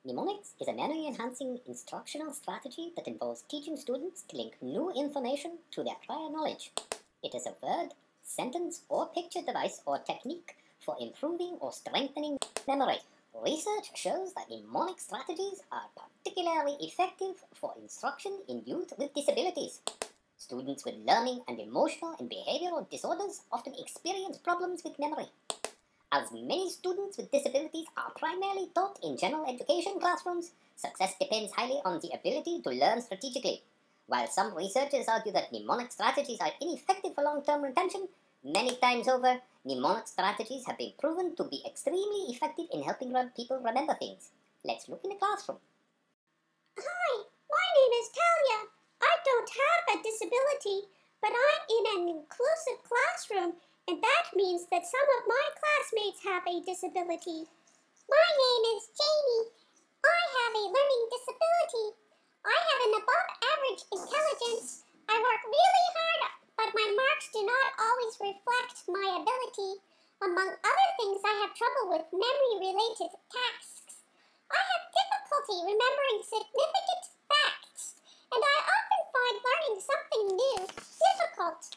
Mnemonics is a memory-enhancing instructional strategy that involves teaching students to link new information to their prior knowledge. It is a word, sentence, or picture device or technique for improving or strengthening memory. Research shows that mnemonic strategies are particularly effective for instruction in youth with disabilities. Students with learning and emotional and behavioral disorders often experience problems with memory. As many students with disabilities are primarily taught in general education classrooms, success depends highly on the ability to learn strategically. While some researchers argue that mnemonic strategies are ineffective for long-term retention, many times over, mnemonic strategies have been proven to be extremely effective in helping people remember things. Let's look in the classroom. Hi, my name is Talia. I don't have a disability, but I'm in an inclusive classroom, and that means that some of my classmates have a disability. My name is Jamie. I have a learning disability. I have an above-average intelligence. I work really hard, but my marks do not always reflect my ability. Among other things, I have trouble with memory-related tasks. I have difficulty remembering significant facts, and I often find learning something new difficult.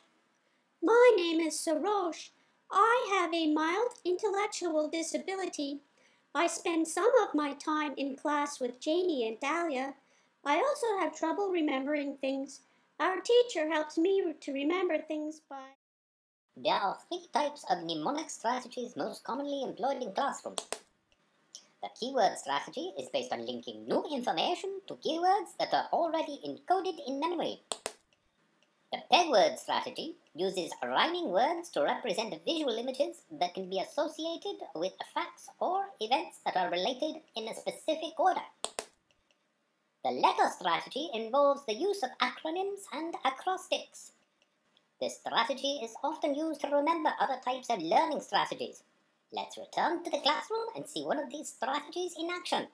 My name is Sarosh. I have a mild intellectual disability. I spend some of my time in class with Janie and Dahlia. I also have trouble remembering things. Our teacher helps me to remember things by... There are 3 types of mnemonic strategies most commonly employed in classrooms. The keyword strategy is based on linking new information to keywords that are already encoded in memory. The peg-word strategy uses rhyming words to represent visual images that can be associated with facts or events that are related in a specific order. The letter strategy involves the use of acronyms and acrostics. This strategy is often used to remember other types of learning strategies. Let's return to the classroom and see one of these strategies in action.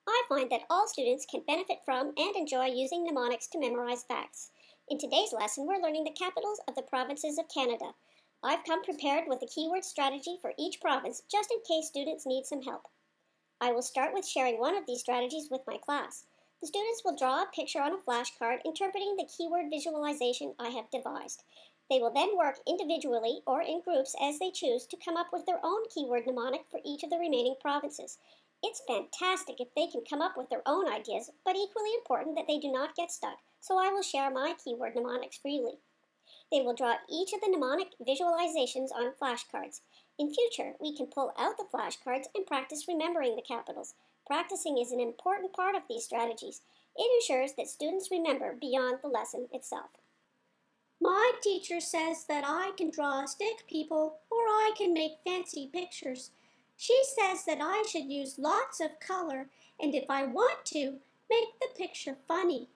I find that all students can benefit from and enjoy using mnemonics to memorize facts. In today's lesson, we're learning the capitals of the provinces of Canada. I've come prepared with a keyword strategy for each province, just in case students need some help. I will start with sharing one of these strategies with my class. The students will draw a picture on a flashcard interpreting the keyword visualization I have devised. They will then work individually or in groups as they choose to come up with their own keyword mnemonic for each of the remaining provinces. It's fantastic if they can come up with their own ideas, but equally important that they do not get stuck, so I will share my keyword mnemonics freely. They will draw each of the mnemonic visualizations on flashcards. In future, we can pull out the flashcards and practice remembering the capitals. Practicing is an important part of these strategies. It ensures that students remember beyond the lesson itself. My teacher says that I can draw stick people or I can make fancy pictures. She says that I should use lots of color and if I want to, make the picture funny.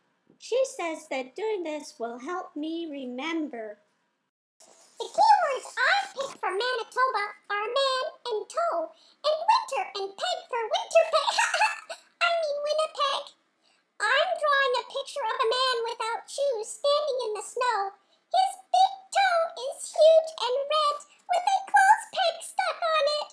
She says that doing this will help me remember. The keywords I picked for Manitoba are man and toe, and winter and peg for winter peg. Winnipeg. I'm drawing a picture of a man without shoes standing in the snow. His big toe is huge and red with a clothes peg stuck on it.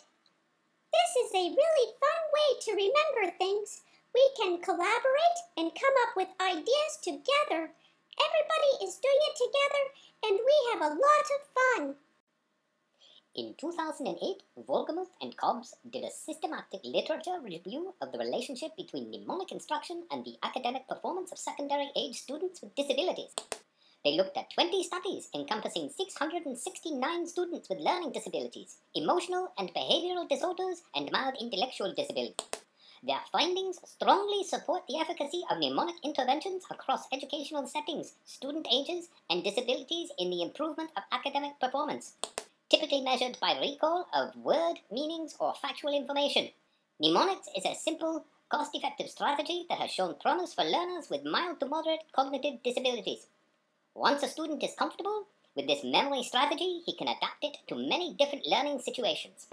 This is a really fun way to remember things. We can collaborate and come up with ideas together. Everybody is doing it together, and we have a lot of fun. In 2008, Volgemuth and Cobbs did a systematic literature review of the relationship between mnemonic instruction and the academic performance of secondary-age students with disabilities. They looked at 20 studies encompassing 669 students with learning disabilities, emotional and behavioral disorders, and mild intellectual disabilities. Their findings strongly support the efficacy of mnemonic interventions across educational settings, student ages, and disabilities in the improvement of academic performance, typically measured by recall of word, meanings, or factual information. Mnemonics is a simple, cost-effective strategy that has shown promise for learners with mild to moderate cognitive disabilities. Once a student is comfortable with this memory strategy, he can adapt it to many different learning situations.